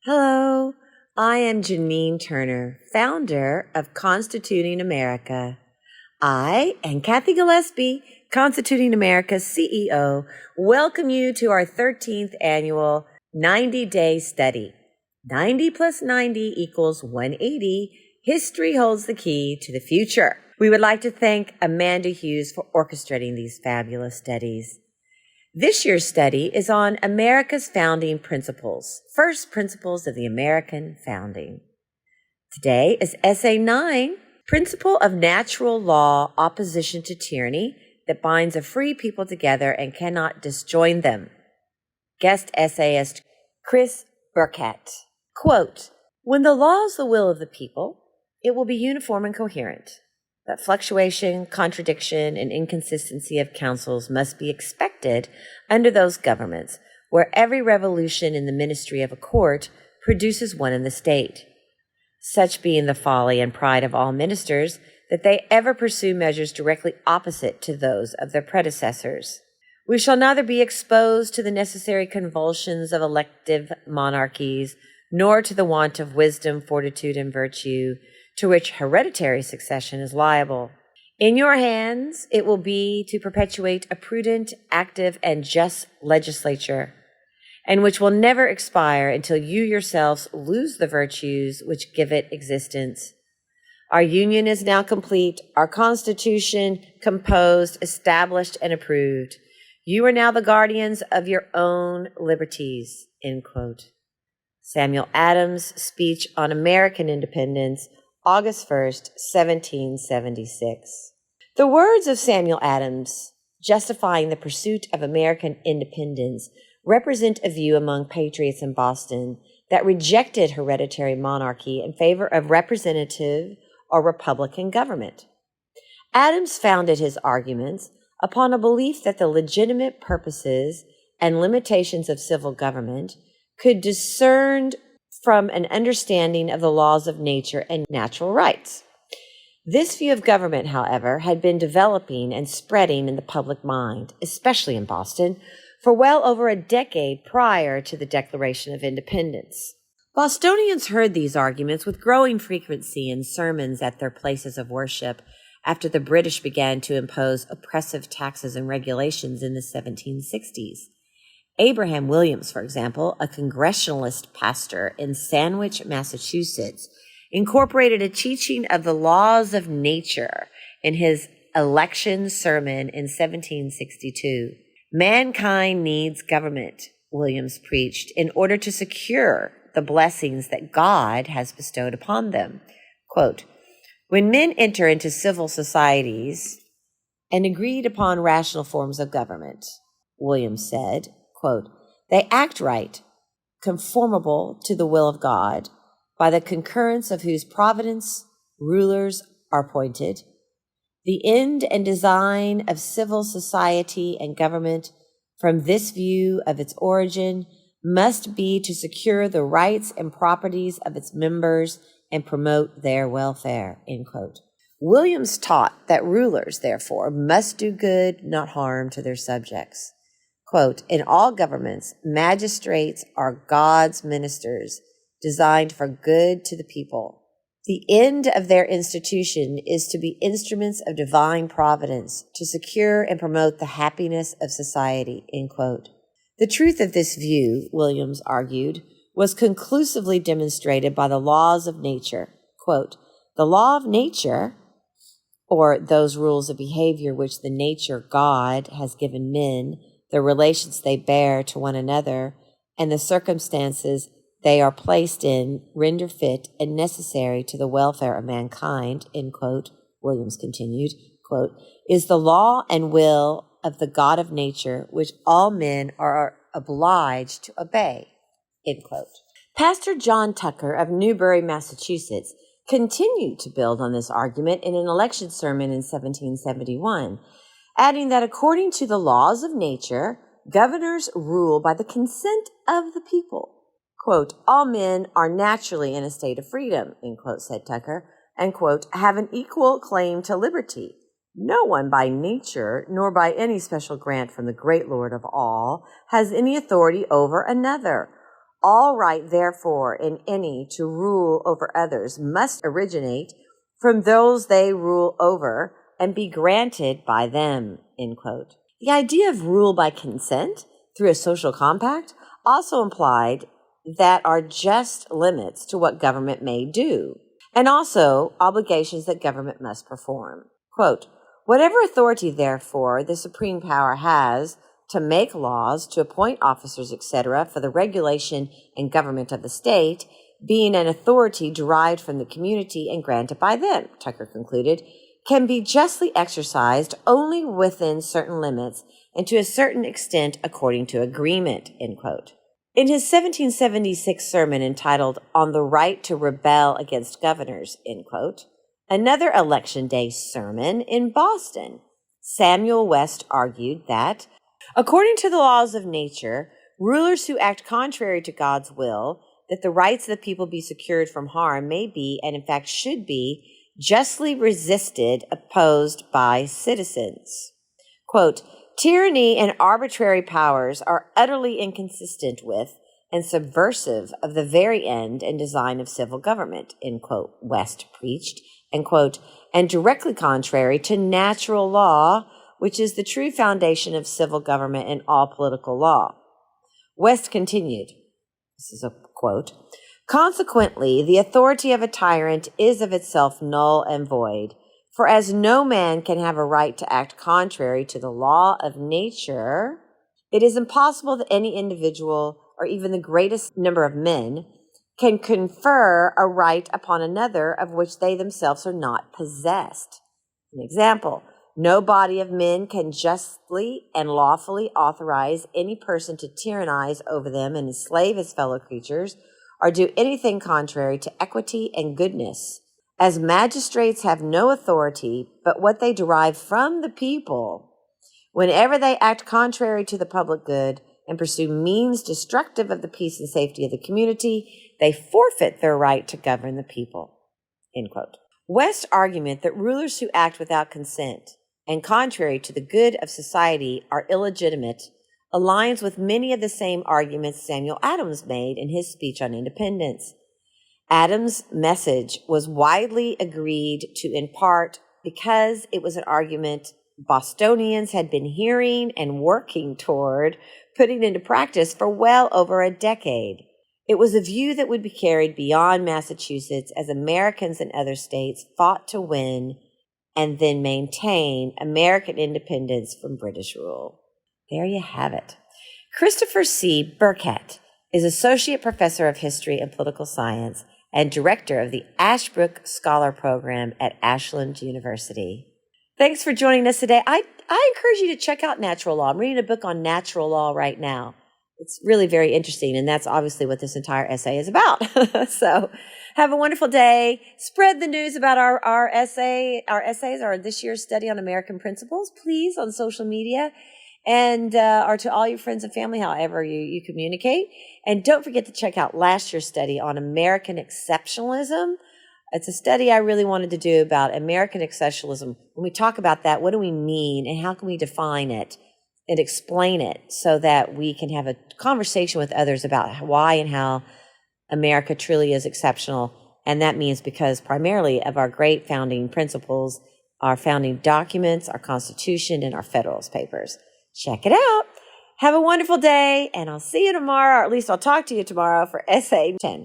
Hello, I am Janine Turner, founder of Constituting America. I and Kathy Gillespie, Constituting America's CEO, welcome you to our 13th annual 90-day study. 90 plus 90 equals 180. History holds the key to the future. We would like to thank Amanda Hughes for orchestrating these fabulous studies. This year's study is on America's founding principles, first principles of the American founding. Today is Essay 9, Principle of Natural Law, Opposition to Tyranny, that binds a free people together and cannot disjoin them. Guest essayist Chris Burkett. Quote, "When the law is the will of the people, it will be uniform and coherent. That fluctuation, contradiction, and inconsistency of counsels must be expected under those governments where every revolution in the ministry of a court produces one in the state. Such being the folly and pride of all ministers that they ever pursue measures directly opposite to those of their predecessors. We shall neither be exposed to the necessary convulsions of elective monarchies, nor to the want of wisdom, fortitude, and virtue, to which hereditary succession is liable. In your hands it will be to perpetuate a prudent, active, and just legislature, and which will never expire until you yourselves lose the virtues which give it existence. Our union is now complete, our Constitution composed, established, and approved. You are now the guardians of your own liberties." End quote. Samuel Adams' speech on American independence, August 1st, 1776. The words of Samuel Adams, justifying the pursuit of American independence, represent a view among patriots in Boston that rejected hereditary monarchy in favor of representative or republican government. Adams founded his arguments upon a belief that the legitimate purposes and limitations of civil government could discern from an understanding of the laws of nature and natural rights. This view of government, however, had been developing and spreading in the public mind, especially in Boston, for well over a decade prior to the Declaration of Independence. Bostonians heard these arguments with growing frequency in sermons at their places of worship after the British began to impose oppressive taxes and regulations in the 1760s. Abraham Williams, for example, a Congressionalist pastor in Sandwich, Massachusetts, incorporated a teaching of the laws of nature in his election sermon in 1762. "Mankind needs government," Williams preached, "in order to secure the blessings that God has bestowed upon them." Quote, "When men enter into civil societies and agreed upon rational forms of government," Williams said, quote, "they act right, conformable to the will of God, by the concurrence of whose providence rulers are appointed. The end and design of civil society and government, from this view of its origin, must be to secure the rights and properties of its members and promote their welfare." End quote. Williams taught that rulers, therefore, must do good, not harm, to their subjects. Quote, "In all governments, magistrates are God's ministers, designed for good to the people. The end of their institution is to be instruments of divine providence, to secure and promote the happiness of society." End quote. The truth of this view, Williams argued, was conclusively demonstrated by the laws of nature. Quote, "The law of nature, or those rules of behavior which the nature God has given men, the relations they bear to one another, and the circumstances they are placed in, render fit and necessary to the welfare of mankind," end quote, Williams continued, quote, "is the law and will of the God of nature, which all men are obliged to obey," end quote. Pastor John Tucker of Newbury, Massachusetts, continued to build on this argument in an election sermon in 1771, adding that according to the laws of nature, governors rule by the consent of the people. Quote, "All men are naturally in a state of freedom," end quote, said Tucker, and, quote, "have an equal claim to liberty. No one by nature, nor by any special grant from the great Lord of all, has any authority over another. All right, therefore, in any to rule over others must originate from those they rule over and be granted by them, end quote. The idea of rule by consent through a social compact also implied that are just limits to what government may do, and also obligations that government must perform. Quote, whatever authority, therefore, the supreme power has to make laws, to appoint officers, etc., for the regulation and government of the state, being an authority derived from the community and granted by them, Tucker concluded, can be justly exercised only within certain limits and to a certain extent according to agreement, end quote. In his 1776 sermon entitled On the Right to Rebel Against Governors, end quote, another Election Day sermon in Boston, Samuel West argued that, according to the laws of nature, rulers who act contrary to God's will, that the rights of the people be secured from harm may be, and in fact should be, justly resisted, opposed by citizens. Quote, tyranny and arbitrary powers are utterly inconsistent with and subversive of the very end and design of civil government, end quote, West preached, end quote, and directly contrary to natural law, which is the true foundation of civil government and all political law. West continued, this is a quote, consequently, the authority of a tyrant is of itself null and void, for as no man can have a right to act contrary to the law of nature, it is impossible that any individual or even the greatest number of men can confer a right upon another of which they themselves are not possessed. An example, no body of men can justly and lawfully authorize any person to tyrannize over them and enslave his fellow creatures, or do anything contrary to equity and goodness. As magistrates have no authority but what they derive from the people, whenever they act contrary to the public good and pursue means destructive of the peace and safety of the community, they forfeit their right to govern the people. End quote. West's argument that rulers who act without consent and contrary to the good of society are illegitimate aligns with many of the same arguments Samuel Adams made in his speech on independence. Adams' message was widely agreed to in part because it was an argument Bostonians had been hearing and working toward putting into practice for well over a decade. It was a view that would be carried beyond Massachusetts as Americans in other states fought to win and then maintain American independence from British rule. There you have it. Christopher C. Burkett is Associate Professor of History and Political Science and Director of the Ashbrook Scholar Program at Ashland University. Thanks for joining us today. I encourage you to check out natural law. I'm reading a book on natural law right now. It's really very interesting, and that's obviously what this entire essay is about. So have a wonderful day. Spread the news about our essays, our this year's study on American principles, please, on social media, and or to all your friends and family, however you communicate. And don't forget to check out last year's study on American exceptionalism. It's a study I really wanted to do about American exceptionalism. When we talk about that, what do we mean and how can we define it and explain it so that we can have a conversation with others about why and how America truly is exceptional. And that means because primarily of our great founding principles, our founding documents, our Constitution, and our Federalist Papers. Check it out. Have a wonderful day, and I'll see you tomorrow, or at least I'll talk to you tomorrow for Essay 10.